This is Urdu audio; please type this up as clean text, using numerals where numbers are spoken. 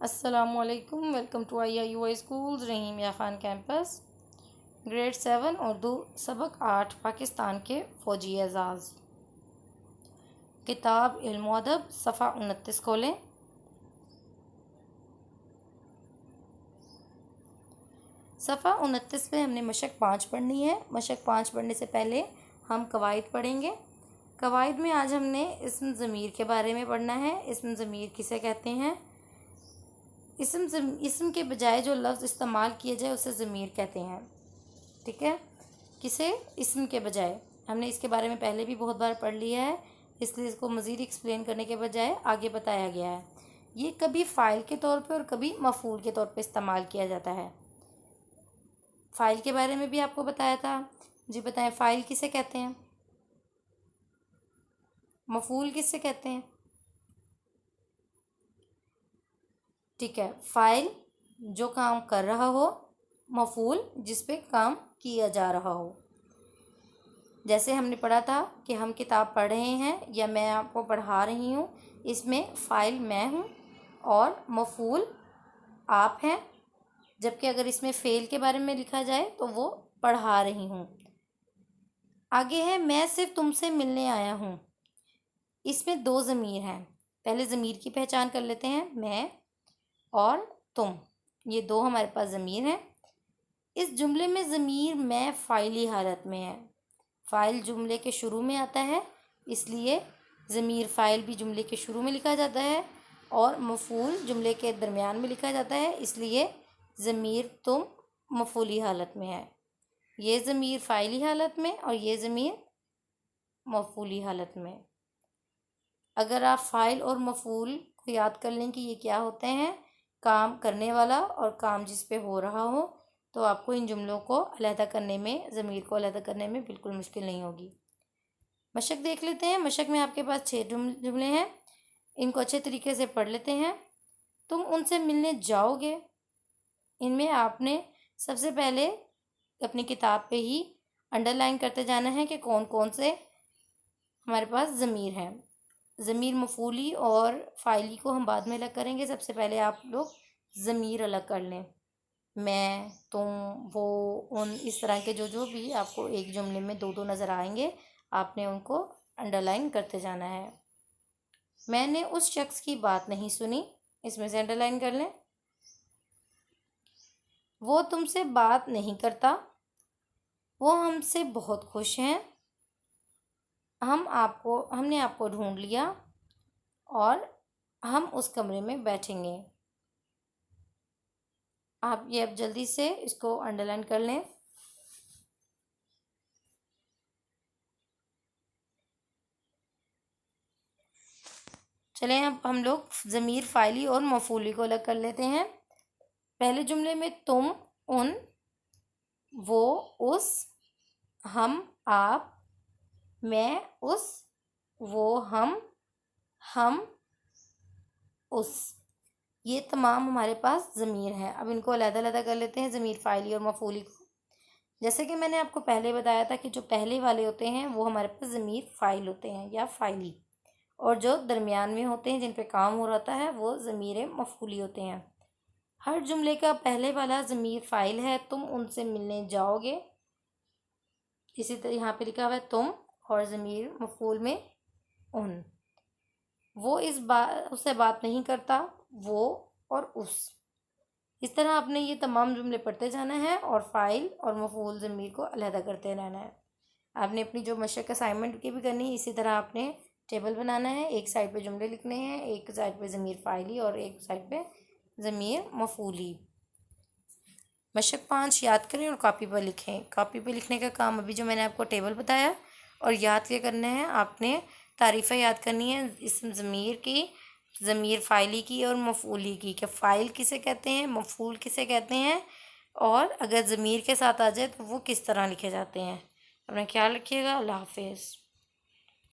السلام علیکم، ویلکم ٹو IIUI اسکولز رحیم یا خان کیمپس، گریڈ 7 اردو سبق 8 پاکستان کے فوجی اعزاز، کتاب علم و ادب صفحہ 29 کھولیں۔ صفحہ 29 میں ہم نے مشق 5 پڑھنی ہے۔ مشق 5 پڑھنے سے پہلے ہم قواعد پڑھیں گے۔ قواعد میں آج ہم نے اسم ضمیر کے بارے میں پڑھنا ہے۔ اسم ضمیر کسے کہتے ہیں؟ اسم کے بجائے جو لفظ استعمال کیا جائے اسے ضمیر کہتے ہیں، ٹھیک ہے؟ کسے؟ اسم کے بجائے۔ ہم نے اس کے بارے میں پہلے بھی بہت بار پڑھ لیا ہے، اس لیے اس کو مزید ایکسپلین کرنے کے بجائے آگے بتایا گیا ہے۔ یہ کبھی فاعل کے طور پہ اور کبھی مفعول کے طور پہ استعمال کیا جاتا ہے۔ فاعل کے بارے میں بھی آپ کو بتایا تھا، جی بتائیں فاعل کسے کہتے ہیں؟ مفعول کسے کہتے ہیں؟ ٹھیک ہے، فاعل جو کام کر رہا ہو، مفعول جس پہ کام کیا جا رہا ہو۔ جیسے ہم نے پڑھا تھا کہ ہم کتاب پڑھ رہے ہیں یا میں آپ کو پڑھا رہی ہوں، اس میں فاعل میں ہوں اور مفعول آپ ہیں، جبکہ اگر اس میں فعل کے بارے میں لکھا جائے تو وہ پڑھا رہی ہوں۔ آگے ہے میں صرف تم سے ملنے آیا ہوں۔ اس میں 2 ضمیر ہیں۔ پہلے ضمیر کی پہچان کر لیتے ہیں، میں اور تم، یہ 2 ہمارے پاس ضمیر ہیں۔ اس جملے میں ضمیر میں فاعلی حالت میں ہے۔ فاعل جملے کے شروع میں آتا ہے، اس لیے ضمیر فاعل بھی جملے کے شروع میں لکھا جاتا ہے، اور مفعول جملے کے درمیان میں لکھا جاتا ہے، اس لیے ضمیر تم مفعولی حالت میں ہے۔ یہ ضمیر فاعلی حالت میں اور یہ ضمیر مفعولی حالت میں۔ اگر آپ فاعل اور مفعول کو یاد کر لیں کہ یہ کیا ہوتے ہیں، کام کرنے والا اور کام جس پہ ہو رہا ہو، تو آپ کو ان جملوں کو علیحدہ کرنے میں، ضمیر کو علیحدہ کرنے میں بالکل مشکل نہیں ہوگی۔ مشق دیکھ لیتے ہیں۔ مشق میں آپ کے پاس 6 جملے ہیں، ان کو اچھے طریقے سے پڑھ لیتے ہیں۔ تم ان سے ملنے جاؤ گے، ان میں آپ نے سب سے پہلے اپنی کتاب پہ ہی انڈر لائن کرتے جانا ہے کہ کون کون سے ہمارے پاس ضمیر ہیں۔ ضمیر مفعولی اور فاعلی کو ہم بعد میں الگ کریں گے، سب سے پہلے آپ لوگ ضمیر الگ کر لیں۔ میں، تم، وہ، ان، اس طرح کے جو بھی آپ کو ایک جملے میں 2 نظر آئیں گے، آپ نے ان کو انڈر لائن کرتے جانا ہے۔ میں نے اس شخص کی بات نہیں سنی، اس میں سے انڈر لائن کر لیں۔ وہ تم سے بات نہیں کرتا، وہ ہم سے بہت خوش ہیں، ہم نے آپ کو ڈھونڈ لیا اور ہم اس کمرے میں بیٹھیں گے۔ آپ یہ اب جلدی سے اس کو انڈر لائن کر لیں۔ چلیں اب ہم لوگ ضمیر فاعلی اور مفعولی کو الگ کر لیتے ہیں۔ پہلے جملے میں تم، ان، وہ، اس، ہم، آپ، میں، اس، وہ، ہم، اس، یہ تمام ہمارے پاس ضمیر ہیں۔ اب ان کو علیحدہ علیحدہ کر لیتے ہیں، ضمیر فاعلی اور مفعولی کو۔ جیسے کہ میں نے آپ کو پہلے بتایا تھا کہ جو پہلے والے ہوتے ہیں وہ ہمارے پاس ضمیر فاعل ہوتے ہیں یا فاعلی، اور جو درمیان میں ہوتے ہیں جن پہ کام ہو رہتا ہے وہ ضمیر مفعولی ہوتے ہیں۔ ہر جملے کا پہلے والا ضمیر فاعل ہے، تم ان سے ملنے جاؤ گے، اسی طرح یہاں پہ لکھا ہوا ہے تم، اور ضمیر مفعول میں ان۔ وہ اس سے بات نہیں کرتا، وہ اور اس طرح آپ نے یہ تمام جملے پڑھتے جانا ہے اور فاعل اور مفعول ضمیر کو علیحدہ کرتے رہنا ہے۔ آپ نے اپنی جو مشق اسائنمنٹ کی بھی کرنی ہے، اسی طرح آپ نے ٹیبل بنانا ہے، ایک سائڈ پہ جملے لکھنے ہیں، ایک سائڈ پہ ضمیر فاعلی اور ایک سائڈ پہ ضمیر مفعولی۔ مشق 5 یاد کریں اور کاپی پر لکھیں۔ کاپی پہ لکھنے کا کام ابھی جو میں نے آپ کو ٹیبل بتایا، اور یاد کیا کرنا ہے، آپ نے تعریفیں یاد کرنی ہے اسم ضمیر کی، ضمیر فاعلی کی اور مفعولی کی، کہ فاعل کسے کہتے ہیں، مفعول کسے کہتے ہیں، اور اگر ضمیر کے ساتھ آ جائے تو وہ کس طرح لکھے جاتے ہیں۔ اپنا خیال رکھیے گا۔ اللہ حافظ۔